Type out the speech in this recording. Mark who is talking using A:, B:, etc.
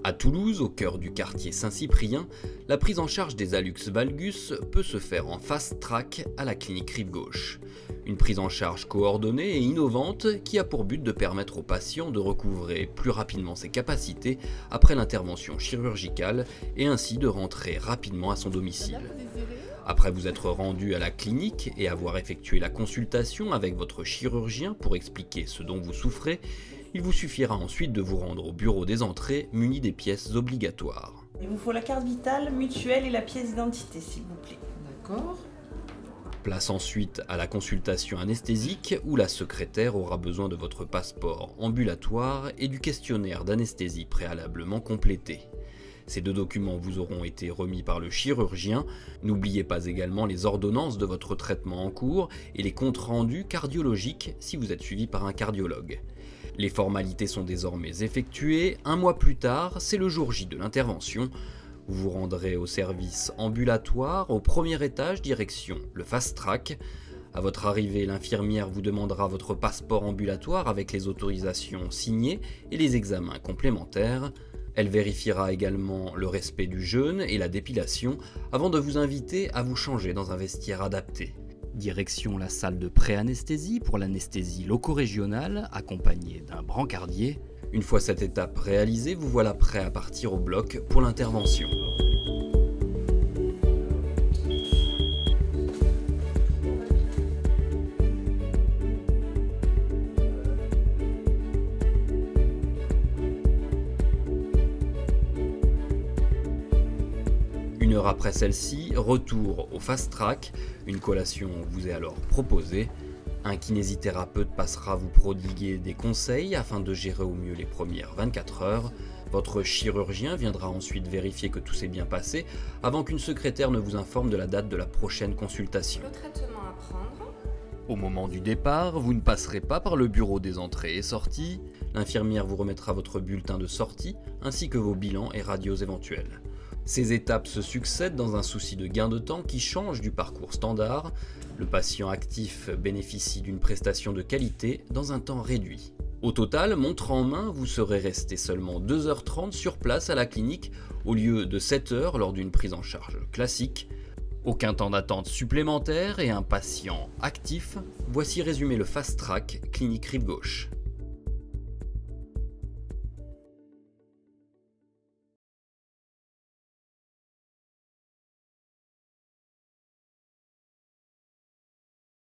A: À Toulouse, au cœur du quartier Saint-Cyprien, la prise en charge des hallux valgus peut se faire en fast track à la clinique Rive Gauche. Une prise en charge coordonnée et innovante qui a pour but de permettre au patient de recouvrer plus rapidement ses capacités après l'intervention chirurgicale et ainsi de rentrer rapidement à son domicile. Après vous être rendu à la clinique et avoir effectué la consultation avec votre chirurgien pour expliquer ce dont vous souffrez, il vous suffira ensuite de vous rendre au bureau des entrées muni des pièces obligatoires.
B: Il vous faut la carte vitale, mutuelle et la pièce d'identité, s'il vous plaît.
C: D'accord.
A: Place ensuite à la consultation anesthésique où la secrétaire aura besoin de votre passeport ambulatoire et du questionnaire d'anesthésie préalablement complété. Ces deux documents vous auront été remis par le chirurgien. N'oubliez pas également les ordonnances de votre traitement en cours et les comptes rendus cardiologiques si vous êtes suivi par un cardiologue. Les formalités sont désormais effectuées. Un mois plus tard, c'est le jour J de l'intervention. Vous vous rendrez au service ambulatoire, au premier étage, direction le fast track. À votre arrivée, l'infirmière vous demandera votre passeport ambulatoire avec les autorisations signées et les examens complémentaires. Elle vérifiera également le respect du jeûne et la dépilation avant de vous inviter à vous changer dans un vestiaire adapté. Direction la salle de pré-anesthésie pour l'anesthésie loco-régionale accompagnée d'un brancardier. Une fois cette étape réalisée, vous voilà prêt à partir au bloc pour l'intervention. Une heure après celle-ci, retour au fast track, une collation vous est alors proposée. Un kinésithérapeute passera vous prodiguer des conseils afin de gérer au mieux les premières 24 heures. Votre chirurgien viendra ensuite vérifier que tout s'est bien passé avant qu'une secrétaire ne vous informe de la date de la prochaine consultation.
C: Le traitement à prendre.
A: Au moment du départ, vous ne passerez pas par le bureau des entrées et sorties. L'infirmière vous remettra votre bulletin de sortie ainsi que vos bilans et radios éventuels. Ces étapes se succèdent dans un souci de gain de temps qui change du parcours standard. Le patient actif bénéficie d'une prestation de qualité dans un temps réduit. Au total, montre en main, vous serez resté seulement 2h30 sur place à la clinique au lieu de 7h lors d'une prise en charge classique. Aucun temps d'attente supplémentaire et un patient actif. Voici résumé le fast track clinique Rive Gauche.